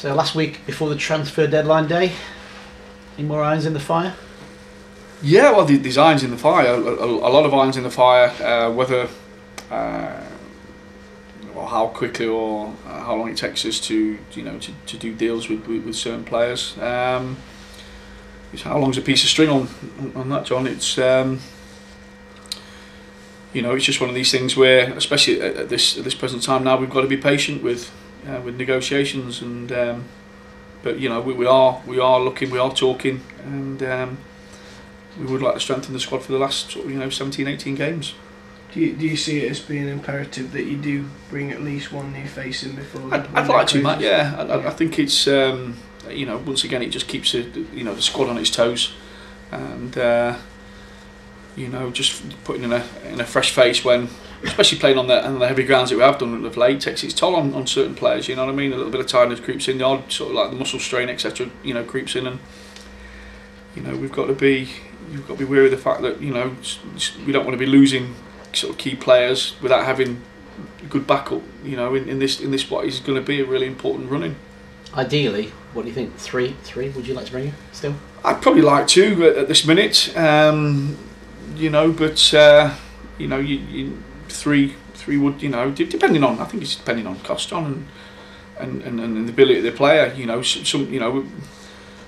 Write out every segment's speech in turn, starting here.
So last week before the transfer deadline day, any more irons in the fire? Yeah, well, there's irons in the fire. A lot of irons in the fire. Whether or how quickly or how long it takes us to to do deals with certain players. It's how long's a piece of string on that, John? It's it's just one of these things where, especially at this present time now, we've got to be patient with negotiations, and but we are looking, we are talking, and we would like to strengthen the squad for the last 17, 18 games. Do you see it as being imperative that you do bring at least one new face in before? I'd like to, Matt. Yeah, I think it's once again it just keeps the squad on its toes, and just putting in a fresh face when, especially playing on the heavy grounds that we have done of late, takes its toll on certain players. You know what I mean? A little bit of tiredness creeps in, the odd sort of like the muscle strain, etc. Creeps in, and we've got to be wary of the fact that we don't want to be losing sort of key players without having a good backup. In this what is going to be a really important running. Ideally, what do you think? Three? Would you like to bring in still? I'd probably like to at this minute. Three would, depending on, I think it's depending on cost, John, and the ability of the player.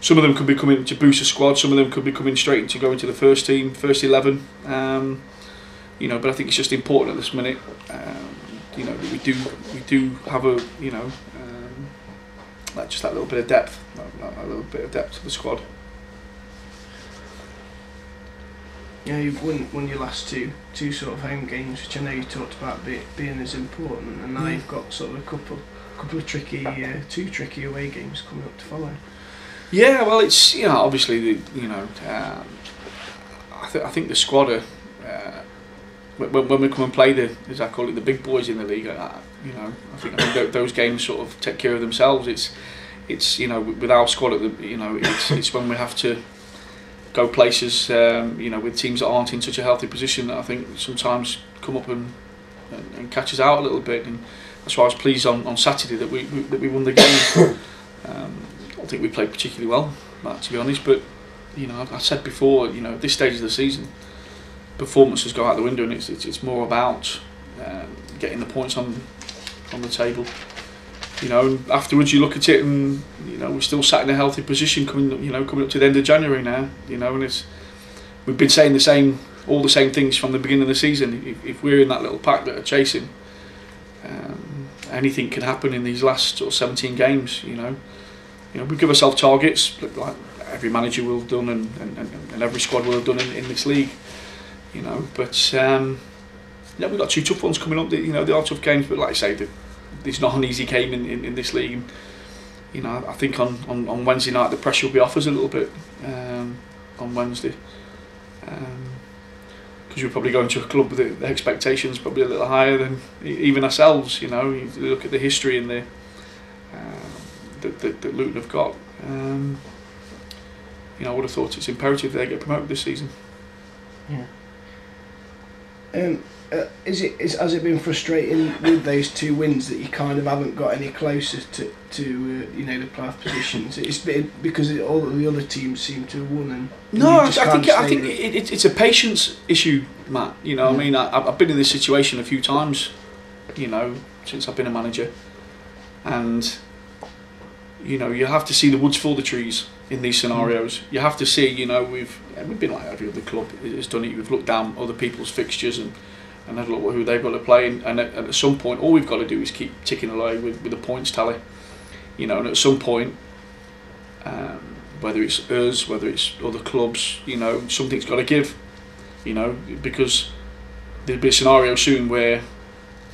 Some of them could be coming to boost the squad. Some of them could be coming straight to go into the first team, first 11. But I think it's just important at this minute. That we do have just that little bit of depth, a little bit of depth to the squad. Yeah, you've won your last two sort of home games, which I know you talked about being as important, and now you've got sort of a couple of two tricky away games coming up to follow. Yeah, well, it's obviously I think the squad are when we come and play as I call it, the big boys in the league. I think those games sort of take care of themselves. It's with our squad at it's when we have to go places with teams that aren't in such a healthy position that I think sometimes come up and catch us out a little bit, and that's why I was pleased on Saturday that we won the game. I don't think we played particularly well, to be honest, but I said before, at this stage of the season, performances go out the window, and it's more about getting the points on the table. And afterwards you look at it, and we're still sat in a healthy position coming up to the end of January now. And we've been saying all the same things from the beginning of the season. If we're in that little pack that are chasing, anything can happen in these last sort of 17 games. We give ourselves targets like every manager will have done, and every squad will have done in this league. But we've got two tough ones coming up. They are tough games, but like I say, it's not an easy game in this league. And, I think on Wednesday night the pressure will be off us a little bit on Wednesday, because we're probably going to a club with the expectations probably a little higher than even ourselves. You look at the history and that Luton have got. I would have thought it's imperative they get promoted this season. Yeah. Has it been frustrating with those two wins that you kind of haven't got any closer to the playoff positions? It's been because all of the other teams seem to have won, and no, I think it's a patience issue, Matt. I mean, I've been in this situation a few times, since I've been a manager, and you have to see the woods for the trees in these scenarios. You have to see, we've been like every other club has done it. We've looked down other people's fixtures and had a look at who they've got to play, and at some point all we've got to do is keep ticking away with the points tally. And at some point, whether it's us, whether it's other clubs, something's got to give. Because there'll be a scenario soon where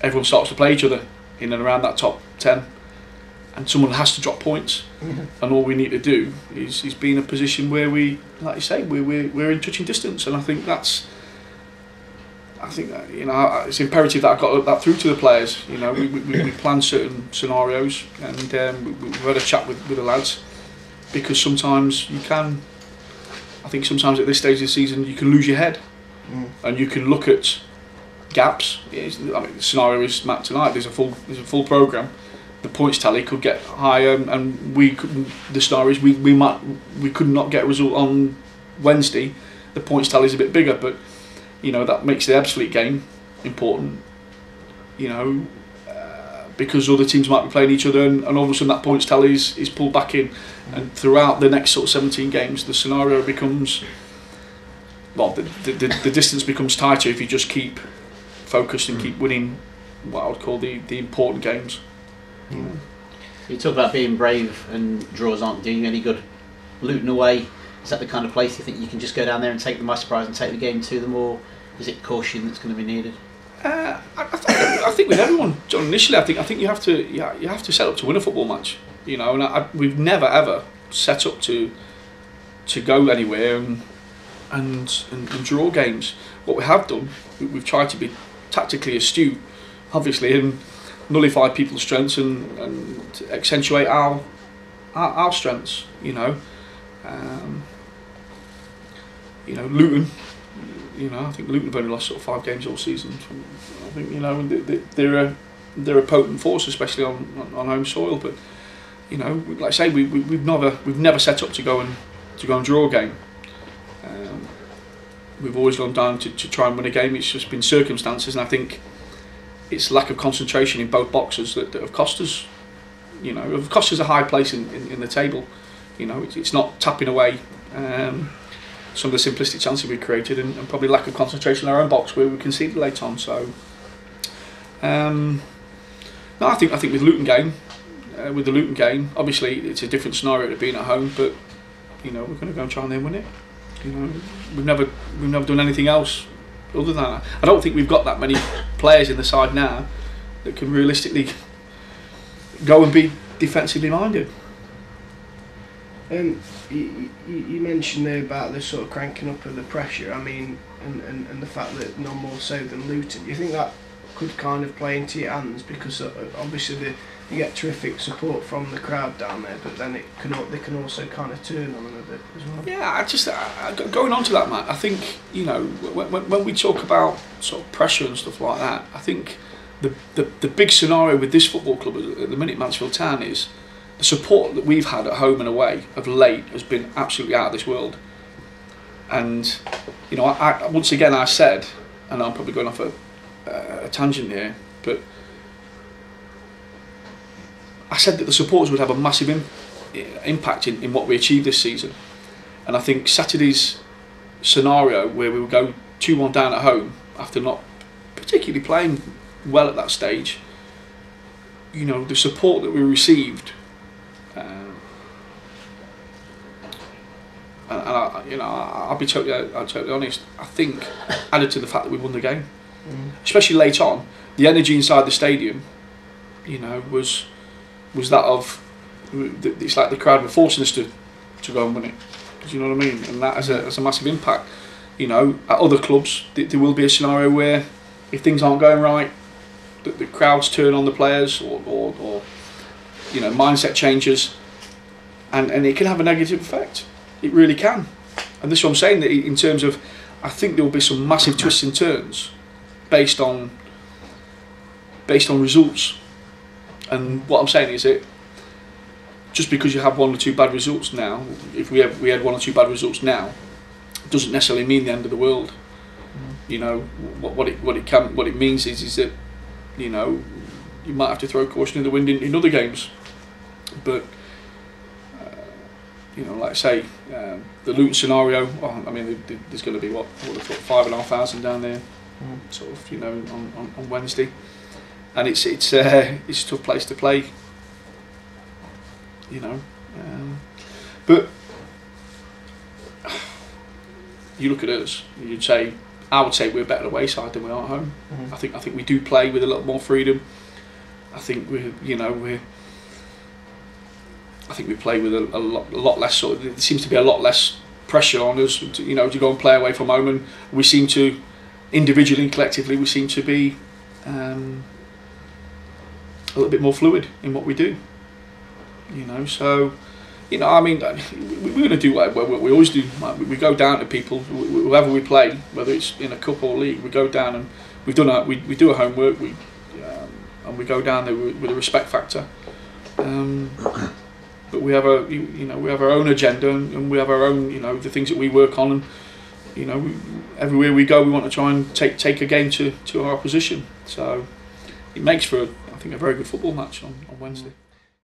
everyone starts to play each other in and around that top 10. And someone has to drop points, and all we need to do is be in a position where we, like you say, we're in touching distance. And I think that it's imperative that I got that through to the players. We plan certain scenarios, and we've had a chat with the lads, because sometimes you can. I think sometimes at this stage of the season you can lose your head, and you can look at gaps. The scenario is Matt tonight. There's a full programme. the points tally could get higher, and we could, the scenarios we could not get a result on Wednesday. The points tally is a bit bigger, but you know that makes the Ebbsfleet game important. You know, because other teams might be playing each other, and all of a sudden that points tally is pulled back in, and throughout the next sort of 17 games, the scenario becomes, well, the distance becomes tighter if you just keep focused and keep winning what I would call the important games. You talk about being brave, and draws aren't doing you any good. Luton away, is that the kind of place you think you can just go down there and take them by surprise and take the game to them, or is it caution that's going to be needed? I think with everyone, John, initially I think you have to set up to win a football match, you know, and we've never ever set up to go anywhere and draw games. What we have done, we've tried to be tactically astute, obviously, and nullify people's strengths and accentuate our strengths, you know. Luton, you know, I think Luton have only lost sort of 5 games all season. I think, you know, they're a potent force, especially on home soil. But you know, like I say, we've never set up to go and draw a game. We've always gone down to try and win a game. It's just been circumstances, and I think it's lack of concentration in both boxes that have cost us. You know, have cost us a high place in the table. You know, it's not tapping away some of the simplistic chances we created, and probably lack of concentration in our own box where we conceded late on. So, no, I think with the Luton game, obviously it's a different scenario to being at home, but you know, we're going to go and try and then win it. You know, we've never done anything else other than that. I don't think we've got that many players in the side now that can realistically go and be defensively minded. You mentioned there about the sort of cranking up of the pressure. I mean, and the fact that none more so than Luton. Do you think that could kind of play into your hands, because obviously you get terrific support from the crowd down there, but then they can also kind of turn on them a bit as well? Yeah, going on to that, Matt, I think, you know, when we talk about sort of pressure and stuff like that, I think the big scenario with this football club at the minute, Mansfield Town, is the support that we've had at home and away of late has been absolutely out of this world. And you know, I once again I said, and I'm probably going off a tangent here, but I said that the supporters would have a massive impact in what we achieved this season. And I think Saturday's scenario, where we would go 2-1 down at home after not particularly playing well at that stage, you know, the support that we received, I'll be totally honest, I think added to the fact that we won the game. Especially late on, the energy inside the stadium, you know, was that of, it's like the crowd were forcing us to go and win it. Do you know what I mean? And that has a massive impact. You know, at other clubs, there will be a scenario where if things aren't going right, the crowds turn on the players, or you know, mindset changes, and it can have a negative effect. It really can. And this is what I'm saying, that in terms of, I think there will be some massive twists and turns based on results. And what I'm saying is that just because you have 1 or 2 bad results now, if we had 1 or 2 bad results now, doesn't necessarily mean the end of the world. You know, what it means is that, you know, you might have to throw caution in the wind in other games. But you know, like I say, the Luton scenario, well, I mean, there's going to be what I would have thought 5,500 down there, sort of, you know, on Wednesday, and it's a tough place to play, you know, but you look at us, I would say we're a better away side than we are at home. I think we do play with a lot more freedom. I think we play with a lot less sort of, there seems to be a lot less pressure on us to go and play away from home, and we seem to, individually and collectively, we seem to be a little bit more fluid in what we do. You know, so, you know, I mean, we're going to do what we always do. We go down to people, whoever we play, whether it's in a cup or league, we go down and we do our homework, and we go down there with a respect factor. But we have we have our own agenda, and we have our own, the things that we work on, and everywhere we go, we want to try and take a game to our opposition. So it makes for, I think, a very good football match on Wednesday.